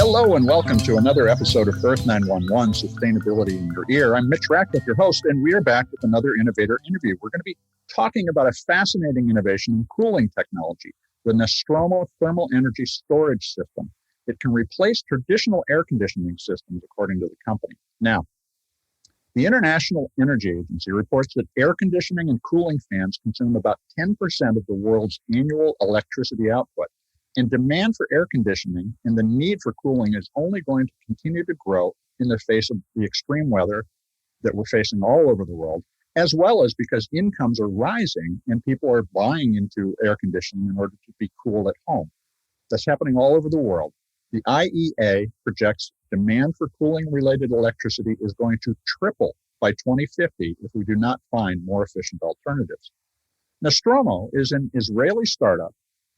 Hello and welcome to another episode of Earth911, Sustainability in Your Ear. I'm Mitch, your host, and we are back with another innovator interview. We're going to be talking about a fascinating innovation in cooling technology, the Nostromo Thermal-Energy Storage System. It can replace traditional air conditioning systems, according to the company. Now, the International Energy Agency reports that air conditioning and cooling fans consume about 10% of the world's annual electricity output. And demand for air conditioning and the need for cooling is only going to continue to grow in the face of the extreme weather that we're facing all over the world, as well as because incomes are rising and people are buying into air conditioning in order to be cool at home. That's happening all over the world. The IEA projects demand for cooling-related electricity is going to triple by 2050 if we do not find more efficient alternatives. Nostromo is an Israeli startup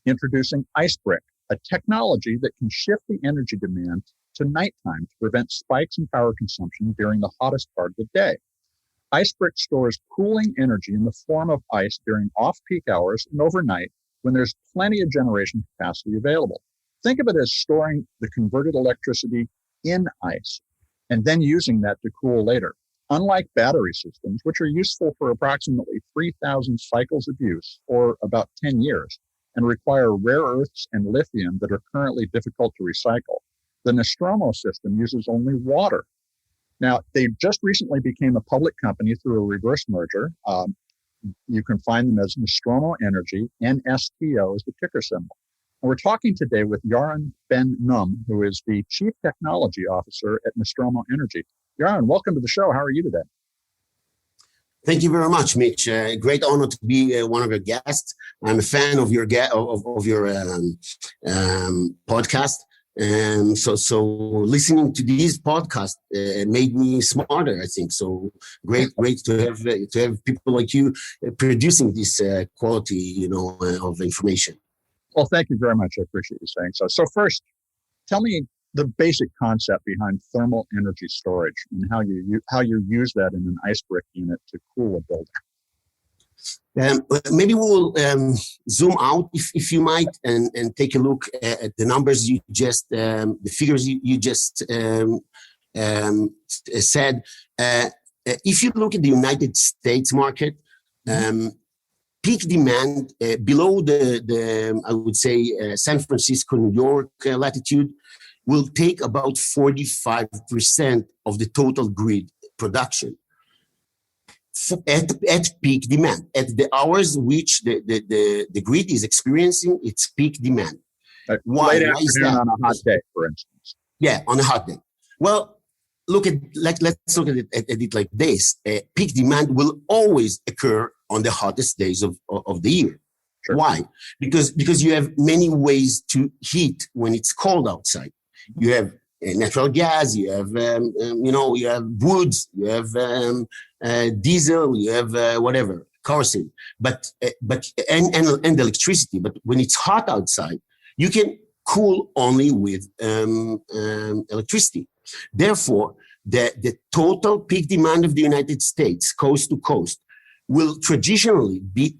introducing IceBrick, a technology that can shift the energy demand to nighttime to prevent spikes in power consumption during the hottest part of the day. IceBrick stores cooling energy in the form of ice during off-peak hours and overnight when there's plenty of generation capacity available. Think of it as storing the converted electricity in ice and then using that to cool later. Unlike battery systems, which are useful for approximately 3,000 cycles of use, or about 10 years, and require rare earths and lithium that are currently difficult to recycle, the Nostromo system uses only water. Now, they just recently became a public company through a reverse merger. You can find them as Nostromo Energy, NSTO is the ticker symbol. And we're talking today with Yaron Ben-Nun, who is the Chief Technology Officer at Nostromo Energy. Yaron, welcome to the show. How are you today? Thank you very much, Mitch. Great honor to be one of your guests. I'm a fan of your podcast, and so listening to these podcasts made me smarter, I think. So great to have people like you producing this quality, of information. Well, thank you very much. I appreciate you saying so. So first, tell me the basic concept behind thermal energy storage and how you use that in an IceBrick unit to cool a building. Maybe we'll zoom out, if you might, and take a look at the numbers you just, the figures you just said. If you look at the United States market, peak demand below the I would say San Francisco, New York latitude will take about 45% of the total grid production at peak demand, at the hours which the grid is experiencing its peak demand. Why is that? On a hot day, for instance. Yeah, on a hot day. Well, let's look at it like this. Peak demand will always occur on the hottest days of the year. Sure. Why? Because you have many ways to heat when it's cold outside. You have natural gas, you have you have woods, you have diesel, you have whatever, kerosene, but electricity. But when it's hot outside, you can cool only with electricity. Therefore, the total peak demand of the United States, coast to coast, will traditionally be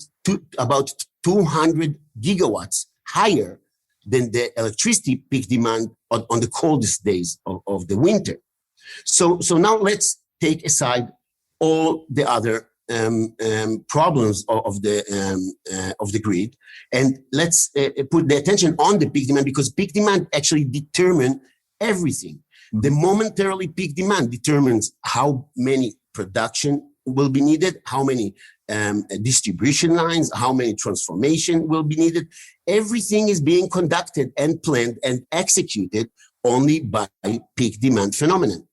about 200 gigawatts higher than the electricity peak demand on the coldest days of the winter. So now let's take aside all the other problems of the grid, and let's put the attention on the peak demand, because peak demand actually determines everything. The momentarily peak demand determines how many production will be needed, how many distribution lines, how many transformation will be needed. Everything is being conducted and planned and executed only by peak demand phenomenon.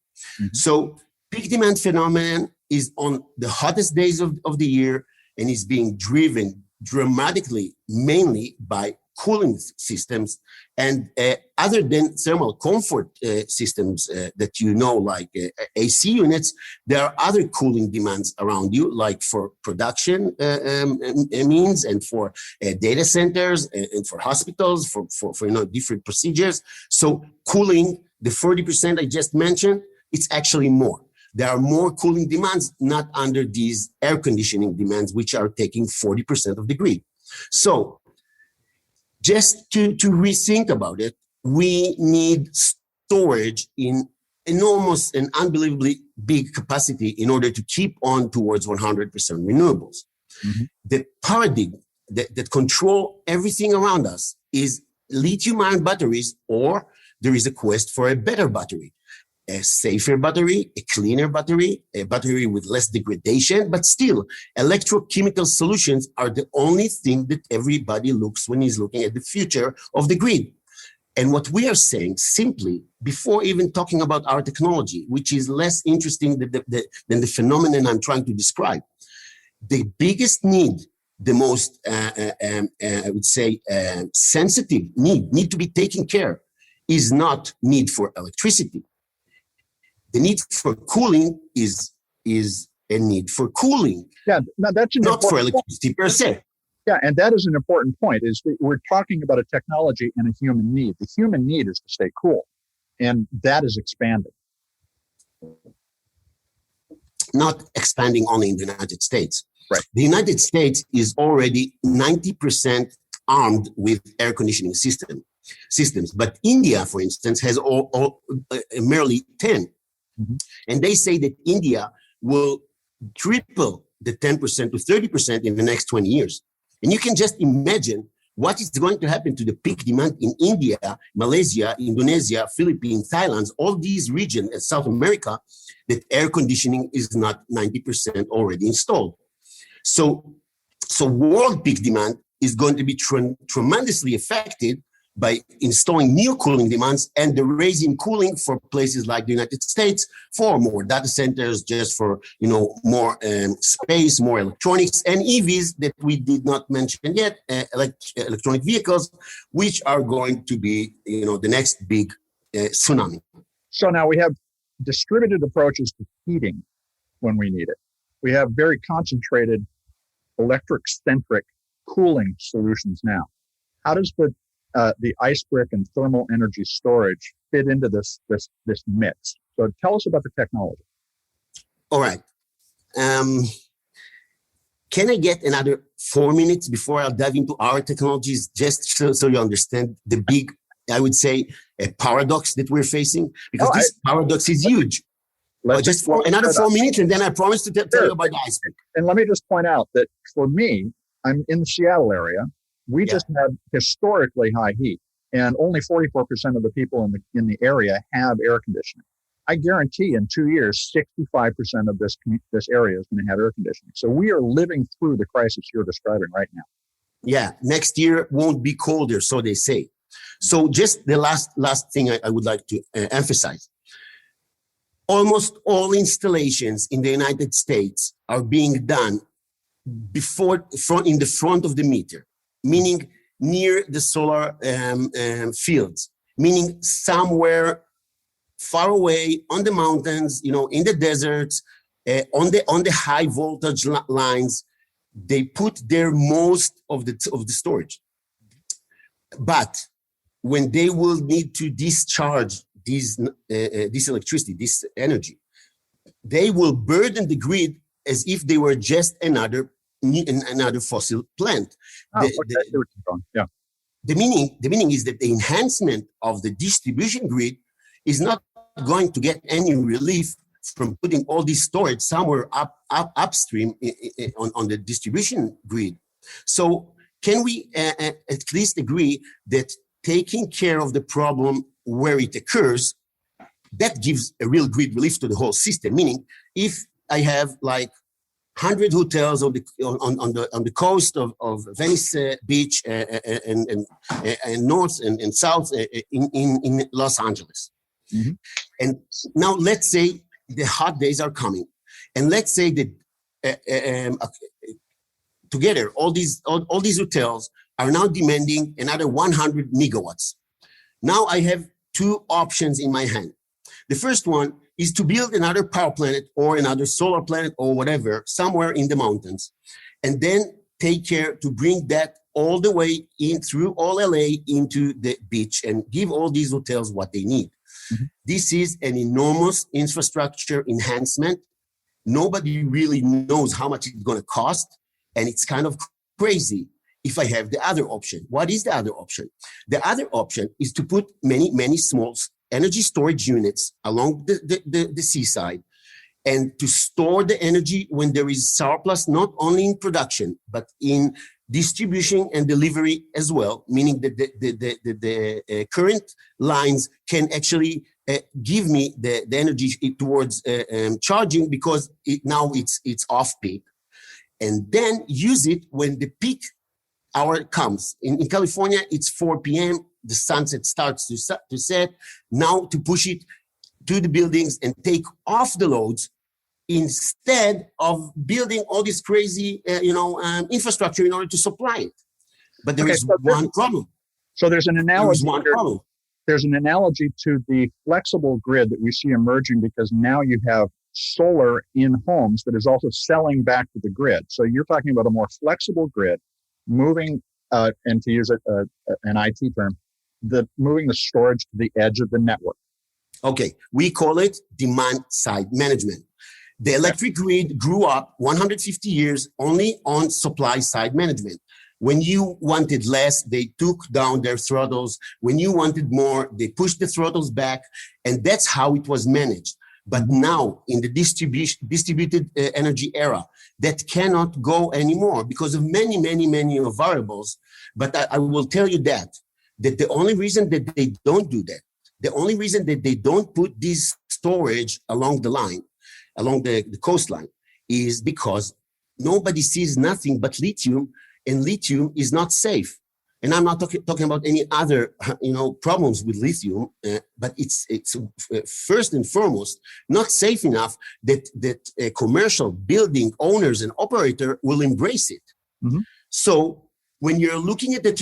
So peak demand phenomenon is on the hottest days of the year and is being driven dramatically, mainly by cooling systems, and other than thermal comfort systems that like AC units, there are other cooling demands around you, like for production means, and for data centers, and for hospitals, for different procedures. So cooling, the 40% I just mentioned, it's actually more. There are more cooling demands, not under these air conditioning demands, which are taking 40% of the grid. So just to rethink about it, we need storage in enormous and unbelievably big capacity in order to keep on towards 100% renewables. Mhm. The paradigm that control everything around us is lithium-ion batteries, or there is a quest for a better battery, a safer battery, a cleaner battery, a battery with less degradation, but still electrochemical solutions are the only thing that everybody looks when he's looking at the future of the grid. And what we are saying simply, before even talking about our technology, which is less interesting than the phenomenon I'm trying to describe, the biggest need, the most, I would say, sensitive need to be taken care, is not need for electricity. The need for cooling is a need for cooling. Yeah, no, that's an not for important electricity per se. Yeah, and that is an important point, is that we're talking about a technology and a human need. The human need is to stay cool, and that is expanding. Not expanding only in the United States. Right. The United States is already 90% armed with air conditioning systems. But India, for instance, has merely 10. Mm-hmm. And they say that India will triple the 10% to 30% in the next 20 years. And you can just imagine what is going to happen to the peak demand in India, Malaysia, Indonesia, Philippines, Thailand, all these regions in South America, that air conditioning is not 90% already installed. So world peak demand is going to be tremendously affected by installing new cooling demands and the raising cooling for places like the United States, for more data centers, just for more space, more electronics, and EVs that we did not mention yet, electronic vehicles, which are going to be the next big tsunami. So now we have distributed approaches to heating when we need it. We have very concentrated electric-centric cooling solutions now. How does the IceBrick and thermal energy storage fit into this mix? So tell us about the technology. All right. Can I get another 4 minutes before I'll dive into our technologies, just so you understand the big, I would say, a paradox that we're facing? Because this paradox is huge. Just for another 4 minutes, and then I promise to tell you about the IceBrick. And let me just point out that for me, I'm in the Seattle area. We just have historically high heat, and only 44% of the people in the area have air conditioning. I guarantee in 2 years, 65% of this area is going to have air conditioning. So we are living through the crisis you're describing right now. Yeah, next year won't be colder, so they say. So just the last thing I would like to emphasize. Almost all installations in the United States are being done in the front of the meter, meaning near the solar fields, meaning somewhere far away on the mountains, in the deserts, on the high voltage lines. They put there most of the storage. But when they will need to discharge this electricity, this energy, they will burden the grid as if they were just another fossil plant. Yeah. The meaning is that the enhancement of the distribution grid is not going to get any relief from putting all this storage somewhere upstream on the distribution grid. So can we at least agree that taking care of the problem where it occurs, that gives a real grid relief to the whole system? Meaning, if I have like 100 hotels on the coast of Venice Beach and north and south in Los Angeles, mm-hmm. and now let's say the hot days are coming, and let's say that together all these hotels are now demanding another 100 megawatts. Now I have two options in my hand. The first one is to build another power plant or another solar plant or whatever somewhere in the mountains, and then take care to bring that all the way in through all LA into the beach and give all these hotels what they need. Mm-hmm. This is an enormous infrastructure enhancement. Nobody really knows how much it's going to cost, and it's kind of crazy. If I have the other option, what is the other option? The other option is to put many, many small energy storage units along the seaside, and to store the energy when there is surplus, not only in production, but in distribution and delivery as well, meaning that the current lines can actually give me the energy towards charging, because now it's off peak, and then use it when the peak hour comes. In California, it's 4 p.m. The sunset starts to set. Now to push it to the buildings and take off the loads, instead of building all this crazy, infrastructure in order to supply it. But there is one problem. So there's an analogy. There is one problem. There's an analogy to the flexible grid that we see emerging, because now you have solar in homes that is also selling back to the grid. So you're talking about a more flexible grid, moving, and to use an IT term, moving the storage to the edge of the network. Okay, we call it demand side management. The electric grid grew up 150 years only on supply side management. When you wanted less, they took down their throttles. When you wanted more, they pushed the throttles back. And that's how it was managed. But now in the distributed energy era, that cannot go anymore because of many, many, many variables. But I will tell you that the only reason that they don't do that, the only reason that they don't put this storage along the line, along the coastline, is because nobody sees nothing but lithium, and lithium is not safe. And I'm not talking about any other, problems with lithium, but it's first and foremost not safe enough that a commercial building owners and operator will embrace it. Mm-hmm. So when you're looking at the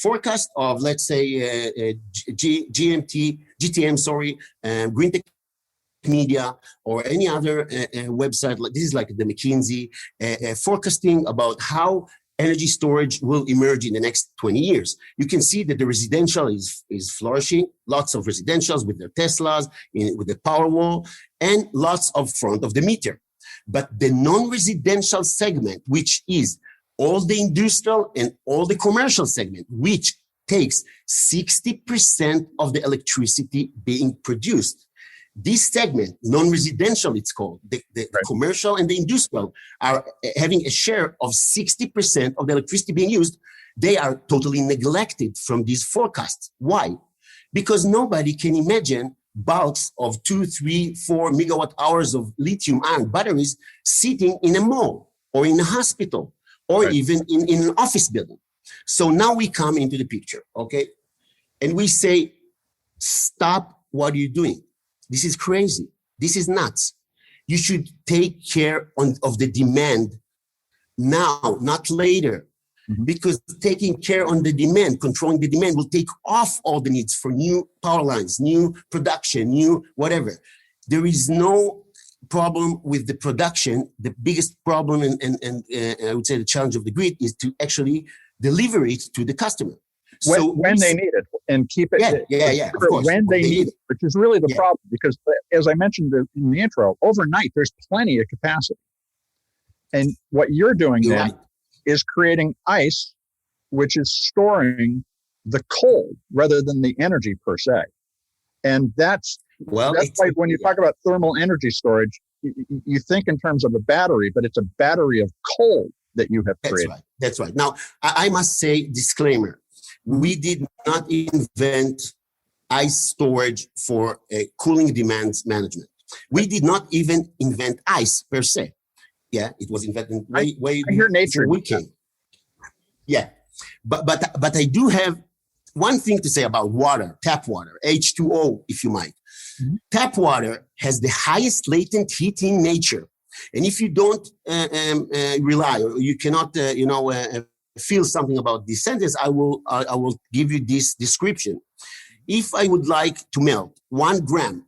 forecast of, let's say, GTM, Green Tech Media, or any other website, like this is like the McKinsey forecasting about how energy storage will emerge in the next 20 years. You can see that the residential is flourishing, lots of residentials with their Teslas, with the Powerwall, and lots of front of the meter. But the non-residential segment, which is all the industrial and all the commercial segment, which takes 60% of the electricity being produced. This segment, non-residential, it's called, the commercial and the industrial, are having a share of 60% of the electricity being used. They are totally neglected from these forecasts. Why? Because nobody can imagine bulks of 2, 3, 4 megawatt hours of lithium-ion batteries sitting in a mall or in a hospital or even in an office building. So now we come into the picture, okay? And we say, stop what you're doing. This is crazy. This is nuts. You should take care of the demand now, not later, because taking care on the demand, controlling the demand, will take off all the needs for new power lines, new production, new whatever. There is no problem with the production. The biggest problem, and I would say the challenge of the grid, is to actually deliver it to the customer. When they need it, and keep it. Of course. When they need it, which is really the problem, because as I mentioned in the intro, overnight there's plenty of capacity, and what you're doing is creating ice, which is storing the cold rather than the energy per se, and that's why when you talk about thermal energy storage, you think in terms of a battery, but it's a battery of cold that you have created. That's right. Now I must say, disclaimer. We did not invent ice storage for cooling demands management. We did not even invent ice per se. Yeah, it was invented way before we came. Yeah, but I do have one thing to say about water, tap water, H2O, if you might. Mm-hmm. Tap water has the highest latent heat in nature, and if you don't rely, or you cannot, feel something about this sentence, I will give you this description. If I would like to melt 1 gram,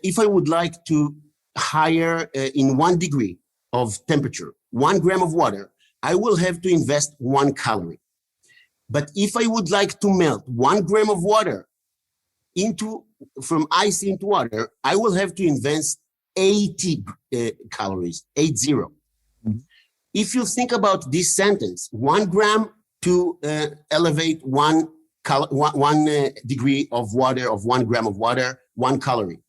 if I would like to higher in 1 degree of temperature, 1 gram of water, I will have to invest 1 calorie. But if I would like to melt 1 gram of water from ice into water, I will have to invest 80 calories, 80. Mm-hmm. If you think about this sentence, 1 gram to elevate 1 degree of water, of 1 gram of water, 1 calorie.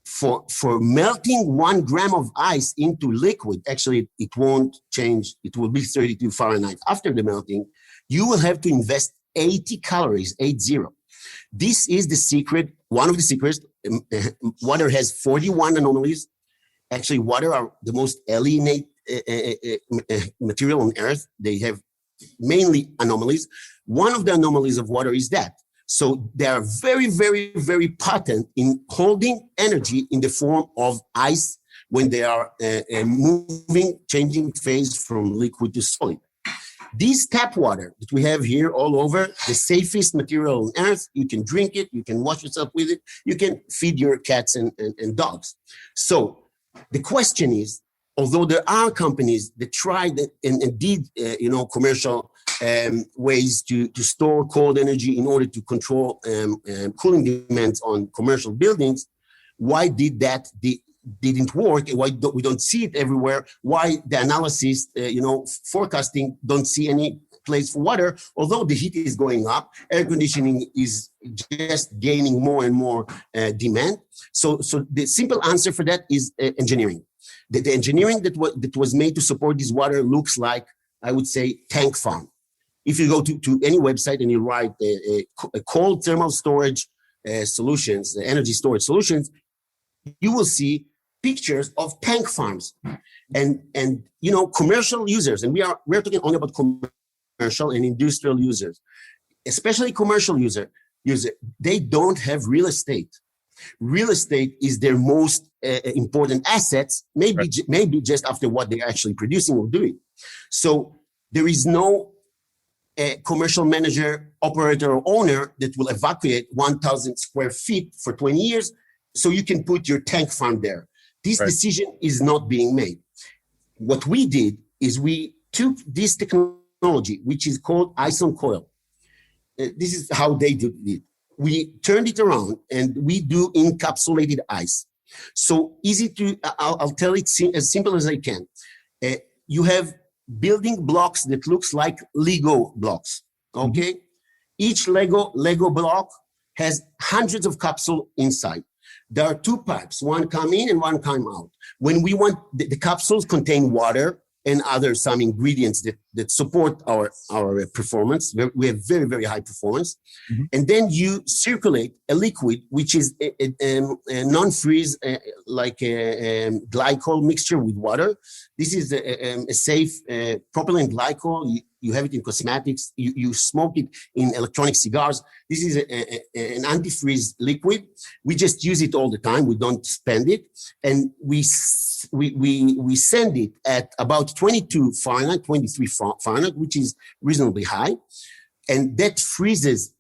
For melting 1 gram of ice into liquid, actually it won't change. It will be 32 Fahrenheit. After the melting, you will have to invest 80 calories, 80. This is the secret, one of the secrets. Water has 41 anomalies. Actually, water are the most alienate material on Earth. They have mainly anomalies. One of the anomalies of water is that. So they are very, very, very potent in holding energy in the form of ice when they are moving, changing phase from liquid to solid. This tap water that we have here all over, the safest material on Earth, you can drink it, you can wash yourself with it, you can feed your cats and dogs. So the question is, although there are companies that tried and did, commercial ways to store cold energy in order to control cooling demands on commercial buildings, why didn't work? Why we don't see it everywhere? Why the analysis, forecasting don't see any place for water, although the heat is going up, air conditioning is just gaining more and more demand. So the simple answer for that is engineering. The engineering that was made to support this water looks like, I would say, tank farm. If you go to any website and you write a cold thermal storage solutions, energy storage solutions, you will see pictures of tank farms and commercial users. And we're talking only about commercial and industrial users, especially commercial user. They don't have real estate. Real estate is their most important assets, maybe just after what they're actually producing or doing. So there is no commercial manager, operator, or owner that will evacuate 1,000 square feet for 20 years so you can put your tank farm there. This decision is not being made. What we did is we took this technology, which is called ice on coil. This is how they did it. We turned it around and we do encapsulated ice. So easy to, I'll tell it as simple as I can. You have building blocks that looks like Lego blocks, okay? Each Lego block has hundreds of capsules inside. There are 2 pipes, one come in and one come out. When we want, the capsules contain water and some ingredients that support our performance. We have very, very high performance. And then you circulate a liquid, which is a non-freeze, like a glycol mixture with water. This is a safe propylene glycol. You have it in cosmetics. You smoke it in electronic cigars. This is an antifreeze liquid. We just use it all the time. We don't spend it. And we send it at about 22 Fahrenheit, 23 Fahrenheit, which is reasonably high. And that freezes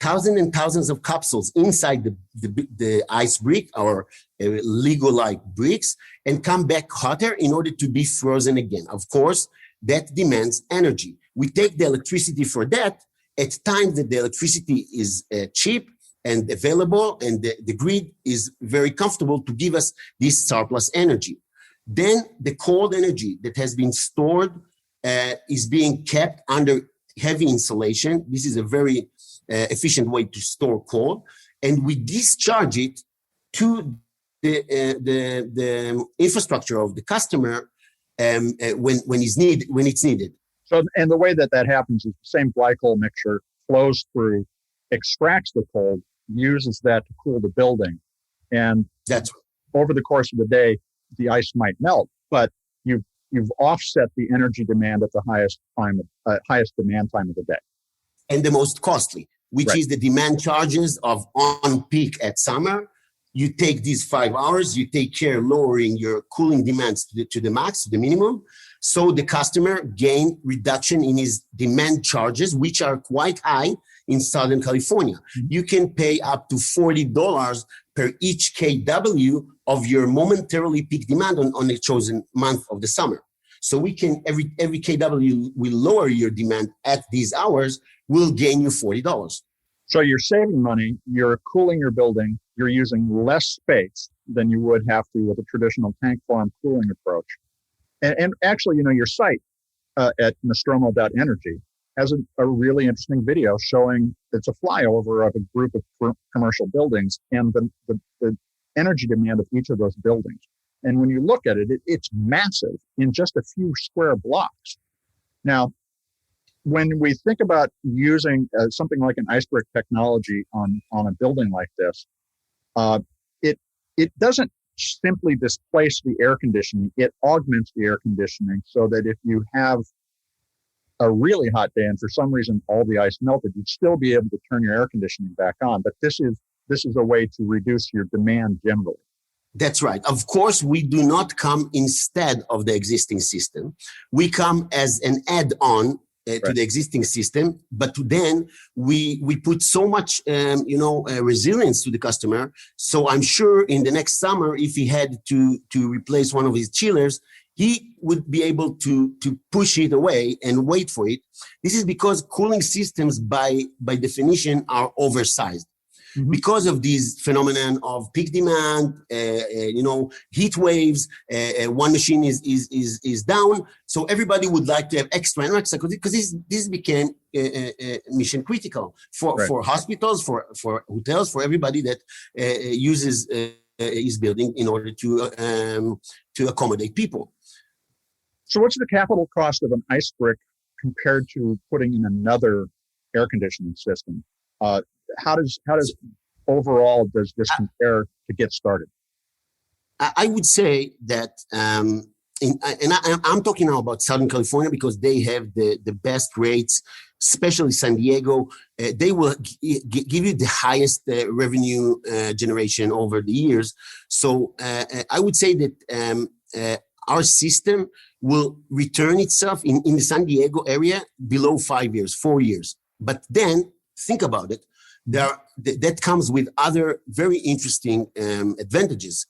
thousands and thousands of capsules inside the ice brick, our Lego-like bricks, and come back hotter in order to be frozen again. Of course, that demands energy. We take the electricity for that at times that the electricity is cheap and available, and the grid is very comfortable to give us this surplus energy. Then the cold energy that has been stored is being kept under heavy insulation. This is a very efficient way to store cold, and we discharge it to the infrastructure of the customer when it's needed. So, and the way that happens is the same glycol mixture flows through, extracts the cold, uses that to cool the building, and that's over the course of the day, the ice might melt, but you've offset the energy demand at the highest demand time of the day, and the most costly, which is the demand charges of on peak at summer. You take these 5 hours, you take care lowering your cooling demands to the max, to the minimum. So the customer gain reduction in his demand charges, which are quite high in Southern California. You can pay up to $40 per each kW of your momentarily peak demand on a chosen month of the summer. So we can, every kW we lower your demand at these hours will gain you $40. So you're saving money, you're cooling your building, you're using less space than you would have to with a traditional tank farm cooling approach. And actually, your site at Nostromo.energy has a really interesting video showing it's a flyover of a group of commercial buildings and the energy demand of each of those buildings. And when you look at it, it's massive in just a few square blocks. Now, when we think about using something like an IceBrick technology on a building like this, it doesn't simply displace the air conditioning. It augments the air conditioning so that if you have a really hot day and for some reason all the ice melted, you'd still be able to turn your air conditioning back on. But this is a way to reduce your demand generally. That's right. Of course, we do not come instead of the existing system. We come as an add-on to the existing system, but then we put so much resilience to the customer. So I'm sure in the next summer, if he had to replace one of his chillers, he would be able to push it away and wait for it. This is because cooling systems by definition are oversized. Mm-hmm. Because of these phenomenon of peak demand, heat waves, one machine is down, so everybody would like to have extra because this became mission critical for hospitals, for hotels, for everybody that uses his building in order to accommodate people. So, what's the capital cost of an IceBrick compared to putting in another air conditioning system? How does overall does this compare to get started? I would say that, I'm talking now about Southern California because they have the best rates, especially San Diego. They will give you the highest revenue generation over the years. So I would say that our system will return itself in the San Diego area below 5 years, 4 years. But then think about it. That comes with other very interesting advantages.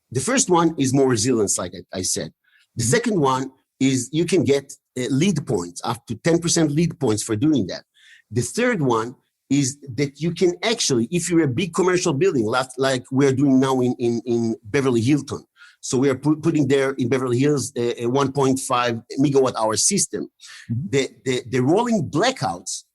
The first one is more resilience, like I said. The second one is you can get lead points, up to 10% lead points for doing that. The third one is that you can actually, if you're a big commercial building, like we're doing now in Beverly Hilton. So we are putting there in Beverly Hills a 1.5 megawatt hour system. Mm-hmm. The rolling blackouts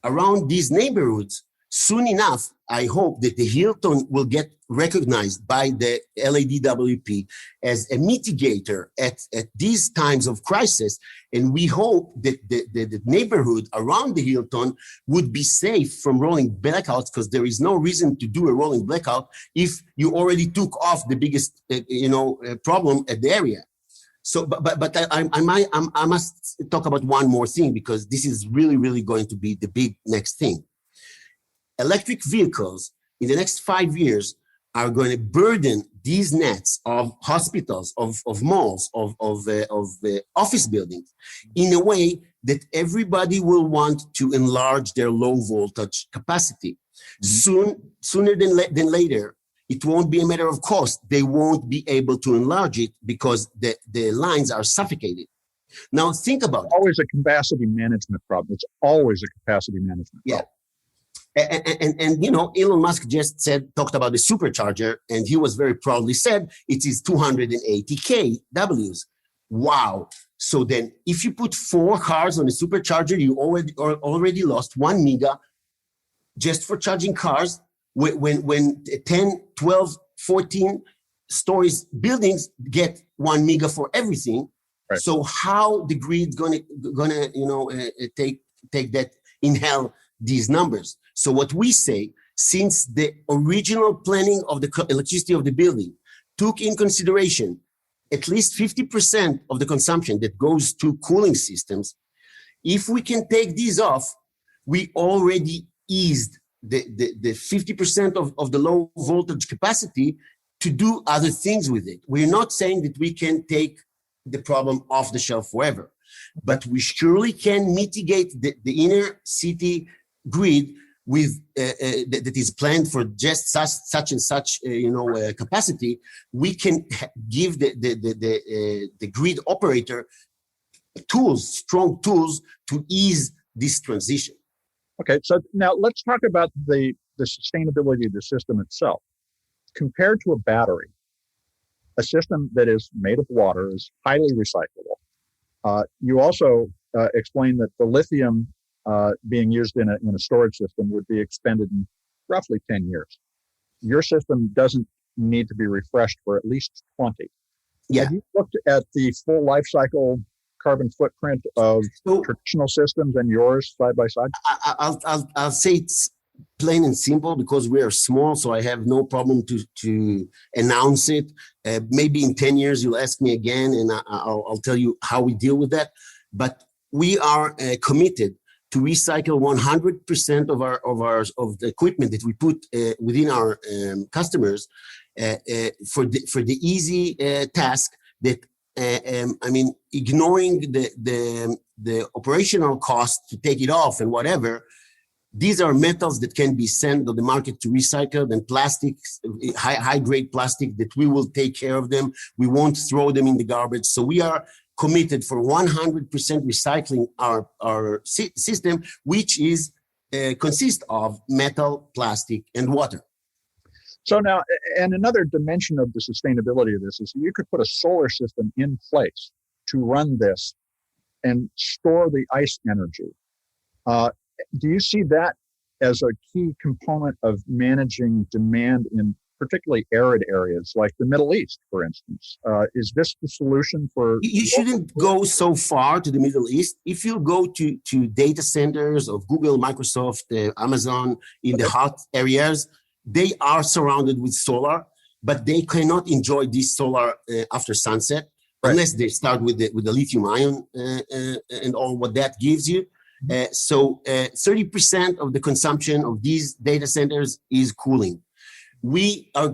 around these neighborhoods, soon enough, I hope that the Hilton will get recognized by the LADWP as a mitigator at these times of crisis. And we hope that the neighborhood around the Hilton would be safe from rolling blackouts, because there is no reason to do a rolling blackout if you already took off the biggest problem at the area. So, but I must talk about one more thing, because this is really, really going to be the big next thing. Electric vehicles in the next 5 years are going to burden these nets of hospitals, of malls, of office buildings in a way that everybody will want to enlarge their low voltage capacity. Mm-hmm. Sooner than later, it won't be a matter of cost. They won't be able to enlarge it because the lines are suffocated. Now think about it. Always a capacity management problem. It's always a capacity management problem. And Elon Musk just talked about the supercharger, and he was very proudly said it is 280 kWs. Wow. So then if you put 4 cars on a supercharger, you already lost 1 mega just for charging cars. When 10, 12, 14 stories buildings get 1 mega for everything. Right. So how the grid gonna take that in hell, these numbers? So what we say, since the original planning of the electricity of the building took in consideration at least 50% of the consumption that goes to cooling systems, if we can take these off, we already eased the 50% of the low voltage capacity to do other things with it. We're not saying that we can take the problem off the shelf forever, but we surely can mitigate the inner city grid with that is planned for just such and such capacity. We can give the grid operator strong tools to ease this transition. Okay, so now let's talk about the sustainability of the system itself. Compared to a battery, a system that is made of water is highly recyclable. You also explained that the lithium being used in a storage system would be expended in roughly 10 years. Your system doesn't need to be refreshed for at least 20. Yeah. Have you looked at the full life cycle carbon footprint of traditional systems and yours side by side? I'll say it's plain and simple because we are small, so I have no problem to announce it. Maybe in 10 years you'll ask me again, and I'll tell you how we deal with that. But we are committed to recycle 100% of the equipment that we put within our customers for the easy task that ignoring the operational cost to take it off and whatever. These are metals that can be sent to the market to recycle, and plastics, high grade plastic, that we will take care of them. We won't throw them in the garbage. So we are committed for 100% recycling our system, which is consists of metal, plastic, and water. So now, and another dimension of the sustainability of this is you could put a solar system in place to run this and store the ice energy. Do you see that as a key component of managing demand in particularly arid areas like the Middle East, for instance? Is this the solution for? You shouldn't go so far to the Middle East. If you go to data centers of Google, Microsoft, Amazon in the hot areas, they are surrounded with solar, but they cannot enjoy this solar after sunset, right, unless they start with the lithium ion and all what that gives you. So 30% of the consumption of these data centers is cooling. We are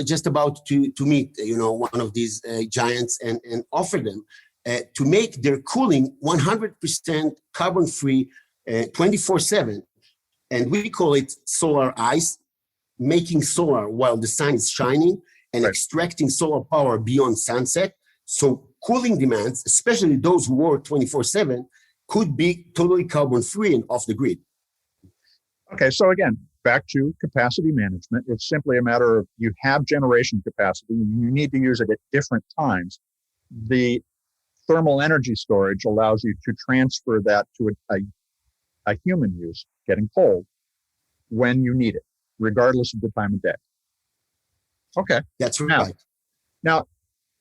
just about to meet, one of these giants and offer them to make their cooling 100% carbon free, 24/7. And we call it solar ice, making solar while the sun is shining and right, extracting solar power beyond sunset. So cooling demands, especially those who work 24/7, could be totally carbon free and off the grid. Okay, so again, back to capacity management. It's simply a matter of you have generation capacity, you need to use it at different times. The thermal energy storage allows you to transfer that to a human use, getting cold, when you need it, regardless of the time of day. Okay. That's right. Now,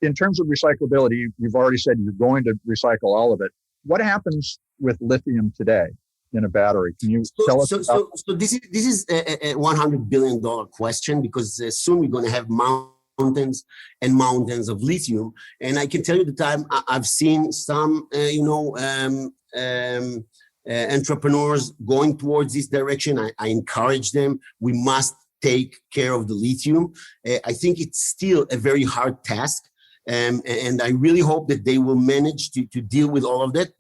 in terms of recyclability, you've already said you're going to recycle all of it. What happens with lithium today in a battery? Can you tell us? So this is a $100 billion question, because soon we're going to have mountains and mountains of lithium. And I can tell you the time I've seen some, entrepreneurs going towards this direction. I encourage them. We must take care of the lithium. I think it's still a very hard task. And I really hope that they will manage to deal with all of that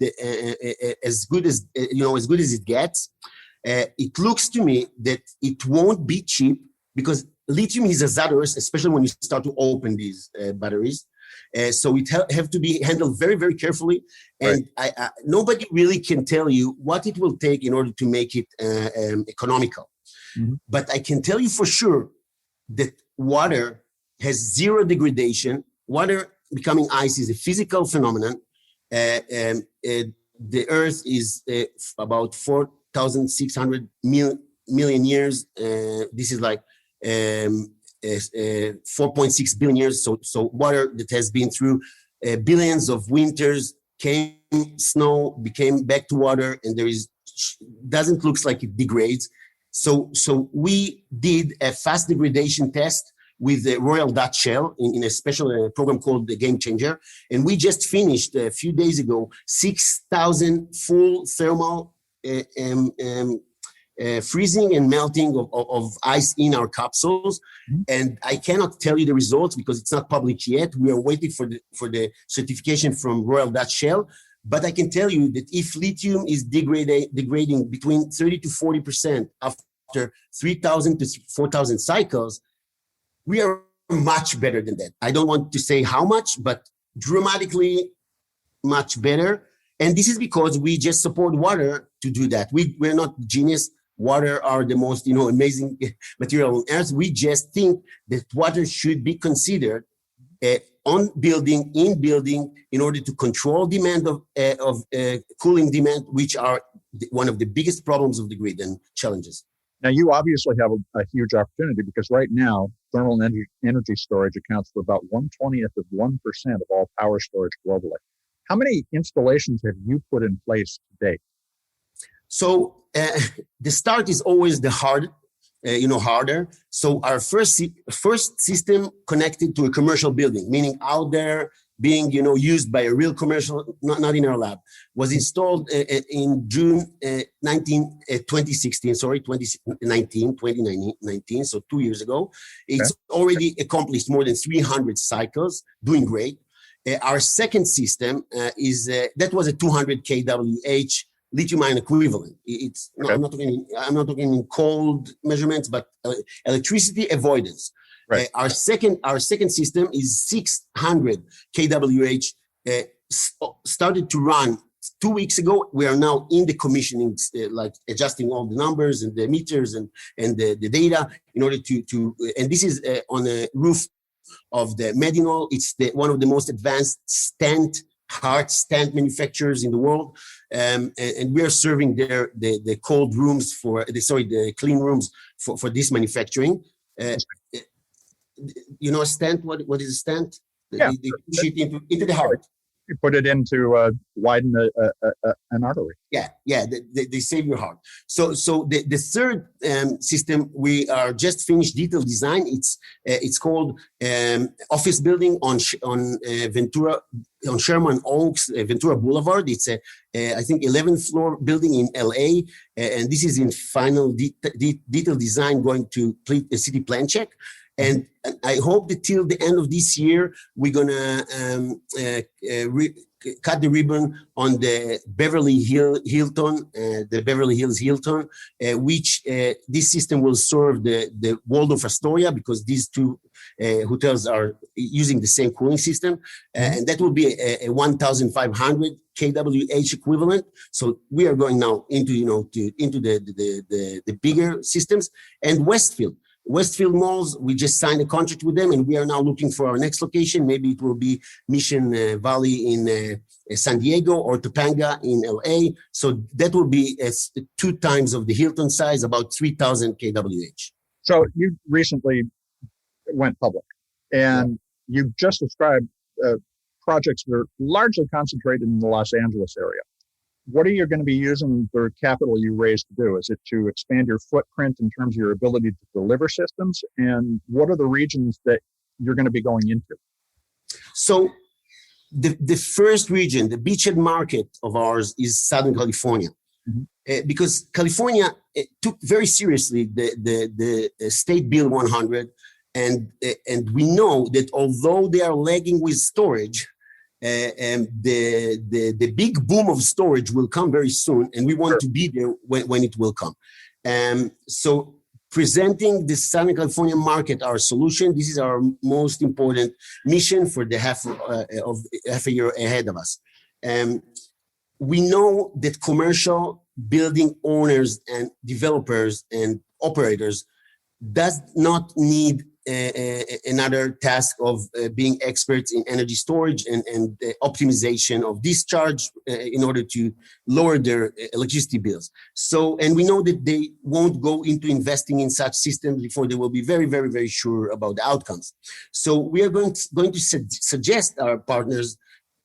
as good as it gets. It looks to me that it won't be cheap, because lithium is hazardous, especially when you start to open these batteries. So it have to be handled very, very carefully. And right, nobody really can tell you what it will take in order to make it economical. Mm-hmm. But I can tell you for sure that water has zero degradation. Water becoming ice is a physical phenomenon. The Earth is about 4,600 million years. This is like 4.6 billion years. So water that has been through billions of winters, came snow, became back to water, and doesn't look like it degrades. So we did a fast degradation test with the Royal Dutch Shell in a special program called the Game Changer. And we just finished a few days ago 6,000 full thermal freezing and melting of ice in our capsules. Mm-hmm. And I cannot tell you the results because it's not public yet. We are waiting for the certification from Royal Dutch Shell. But I can tell you that if lithium is degrading between 30 to 40% after 3,000 to 4,000 cycles, we are much better than that. I don't want to say how much, but dramatically much better. And this is because we just support water to do that. We're not genius. Water are the most, amazing material on Earth. We just think that water should be considered on building, in building, in order to control demand of cooling demand, which are one of the biggest problems of the grid and challenges. Now, you obviously have a huge opportunity because right now, thermal energy storage accounts for about 1/20th of 1% of all power storage globally. How many installations have you put in place to date? So the start is always the harder. So our first system connected to a commercial building, meaning out there being, used by a real commercial, not in our lab, was installed in June 2019, so 2 years ago. It's already accomplished more than 300 cycles, doing great. Our second system that was a 200 kWh lithium-ion equivalent. I'm not talking in cold measurements, but electricity avoidance. Right. Our second system is 600 kWh. Started to run 2 weeks ago. We are now in the commissioning, like adjusting all the numbers and the meters and the data in order to and this is on a roof of the Medinol. It's one of the most advanced heart stent manufacturers in the world, and we are serving the cold rooms the clean rooms for this manufacturing. A stent. What is a stent? Yeah. They push it into the heart. You put it in to widen an artery. Yeah. They save your heart. So the third system, we are just finished detail design. It's called office building on Ventura, on Sherman Oaks, Ventura Boulevard. It's I think 11th floor building in LA, and this is in final detail design, going to complete a city plan check. And I hope that till the end of this year, we're gonna cut the ribbon on the Beverly Hills Hilton, which this system will serve the Waldorf Astoria, because these two hotels are using the same cooling system, and that will be a 1,500 kWh equivalent. So we are going now into the bigger systems. And Westfield Malls, we just signed a contract with them, and we are now looking for our next location. Maybe it will be Mission Valley in San Diego or Topanga in LA. So that will be 2 times of the Hilton size, about 3,000 kWh. So you recently went public, and you just described projects that are largely concentrated in the Los Angeles area. What are you going to be using the capital you raised to do? Is it to expand your footprint in terms of your ability to deliver systems? And what are the regions that you're going to be going into? So the first region, the beachhead market of ours, is Southern California. Mm-hmm. Because California took very seriously the State Bill 100. And we know that although they are lagging with storage, and the big boom of storage will come very soon, and we want to be there when it will come. So presenting the Southern California market our solution, this is our most important mission for the half a year ahead of us. We know that commercial building owners and developers and operators does not need another task of being experts in energy storage and optimization of discharge in order to lower their electricity bills. So, and we know that they won't go into investing in such systems before they will be very, very, very sure about the outcomes. So we are going to suggest our partners,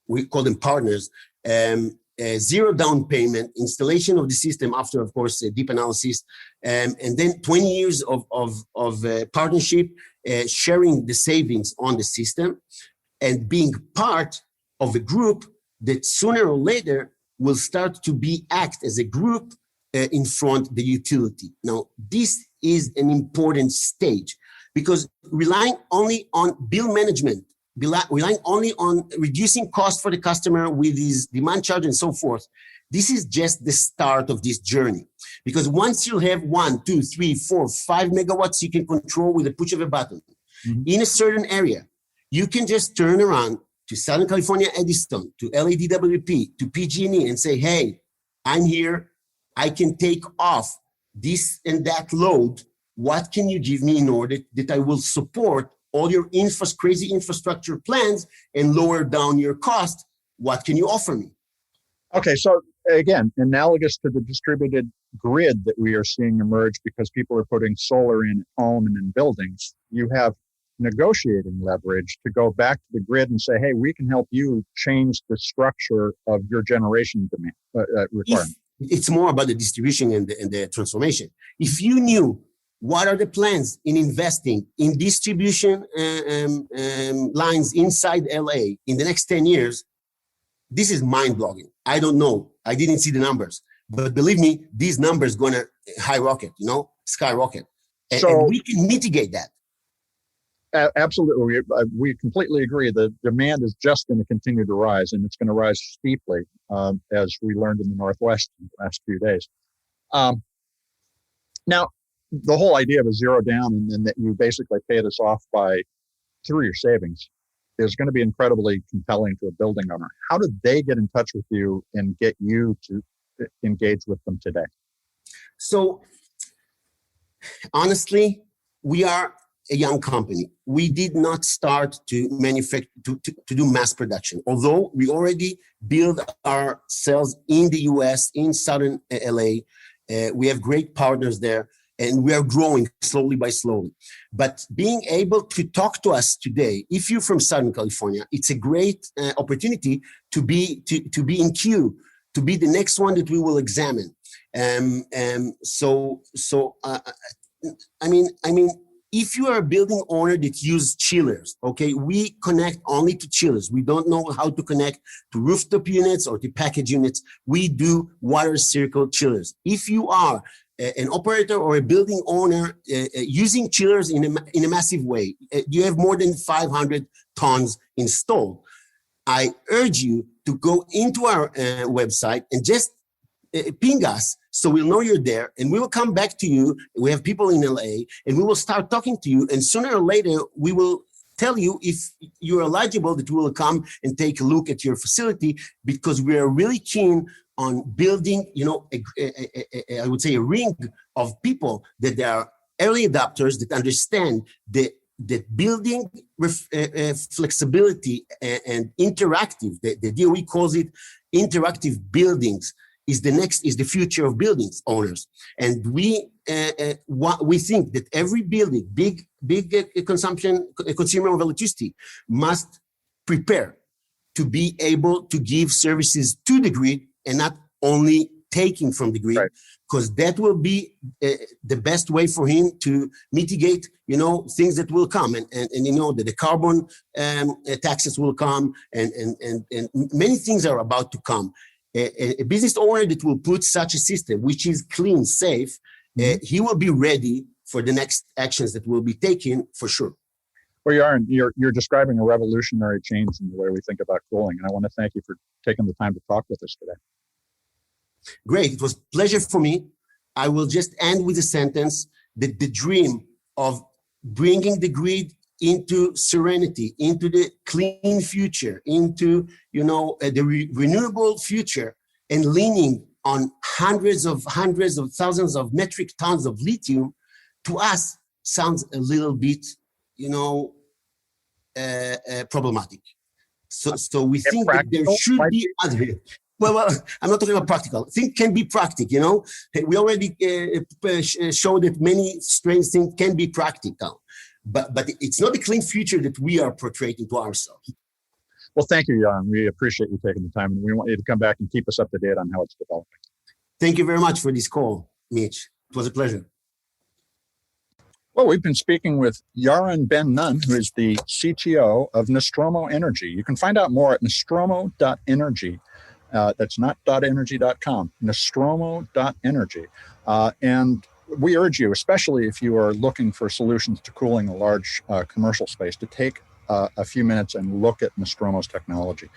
we call them partners, zero down payment, installation of the system after, of course, a deep analysis, and then 20 years of partnership, sharing the savings on the system, and being part of a group that sooner or later will start to act as a group in front of the utility. Now, this is an important stage, because relying only on bill management, relying only on reducing cost for the customer with his demand charge and so forth, this is just the start of this journey. Because once you have 1, 2, 3, 4, 5 megawatts you can control with a push of a button in a certain area, you can just turn around to Southern California Edison, to LADWP, to PG&E and say, hey, I'm here. I can take off this and that load. What can you give me in order that I will support all your crazy infrastructure plans and lower down your cost. What can you offer me? Okay, so again, analogous to the distributed grid that we are seeing emerge because people are putting solar in at home and in buildings, you have negotiating leverage to go back to the grid and say, hey, we can help you change the structure of your generation demand requirement. It's more about the distribution and the transformation. If you knew what are the plans in investing in distribution lines inside LA in the next 10 years, this is mind-blowing. I don't know. I didn't see the numbers. But believe me, these numbers going to skyrocket. And we can mitigate that. Absolutely. We completely agree. The demand is just going to continue to rise, and it's going to rise steeply, as we learned in the Northwest in the last few days. Now, the whole idea of a zero down and that you basically pay this off through your savings is going to be incredibly compelling to a building owner. How did they get in touch with you and get you to engage with them today? So, honestly, we are a young company. We did not start to manufacture, to do mass production, although we already build our cells in the US, in Southern LA. We have great partners there, and we are growing slowly by slowly. But being able to talk to us today, if you're from Southern California, it's a great opportunity to be in queue, to be the next one that we will examine. If you are a building owner that uses chillers, okay, we connect only to chillers. We don't know how to connect to rooftop units or to package units. We do water circle chillers. If you are an operator or a building owner using chillers in a massive way, you have more than 500 tons installed, I urge you to go into our website and just ping us so we'll know you're there, and we will come back to you. We have people in LA, and we will start talking to you, and sooner or later we will tell you if you're eligible, that we will come and take a look at your facility, because we are really keen on building, I would say a ring of people that they are early adopters that understand the building flexibility and interactive. The DOE calls it interactive buildings. Is the future of buildings owners, and we think that every building, big consumer of electricity, must prepare to be able to give services to the grid and not only taking from the grid, because that will be the best way for him to mitigate, things that will come, and that the carbon taxes will come, and many things are about to come. A business owner that will put such a system, which is clean, safe, he will be ready for the next actions that will be taken for sure. Well, you're describing a revolutionary change in the way we think about cooling, and I want to thank you for taking the time to talk with us today. Great. It was a pleasure for me. I will just end with a sentence that the dream of bringing the grid into serenity, into the clean future, into the renewable future, and leaning on hundreds of thousands of metric tons of lithium, to us sounds a little bit, problematic. So we think that there should be other. Well, I'm not talking about practical. Things can be practical. We already showed that many strange things can be practical. But it's not the clean future that we are portraying to ourselves. Well, thank you, Yaron. We appreciate you taking the time, and we want you to come back and keep us up to date on how it's developing. Thank you very much for this call, Mitch. It was a pleasure. Well, we've been speaking with Yaron Ben-Nun, who is the CTO of Nostromo Energy. You can find out more at nostromo.energy. That's not .energy.com, nostromo.energy. And we urge you, especially if you are looking for solutions to cooling a large commercial space, to take a few minutes and look at Nostromo's technology.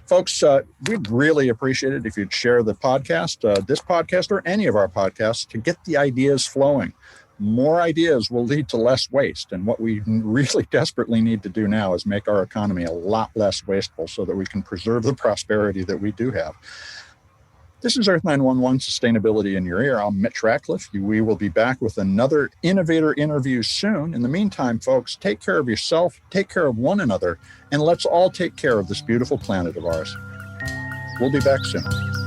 Folks, we'd really appreciate it if you'd share the podcast, this podcast, or any of our podcasts, to get the ideas flowing. More ideas will lead to less waste. And what we really desperately need to do now is make our economy a lot less wasteful so that we can preserve the prosperity that we do have. This is Earth 911 Sustainability in Your Ear. I'm Mitch Ratcliffe. We will be back with another innovator interview soon. In the meantime, folks, take care of yourself, take care of one another, and let's all take care of this beautiful planet of ours. We'll be back soon.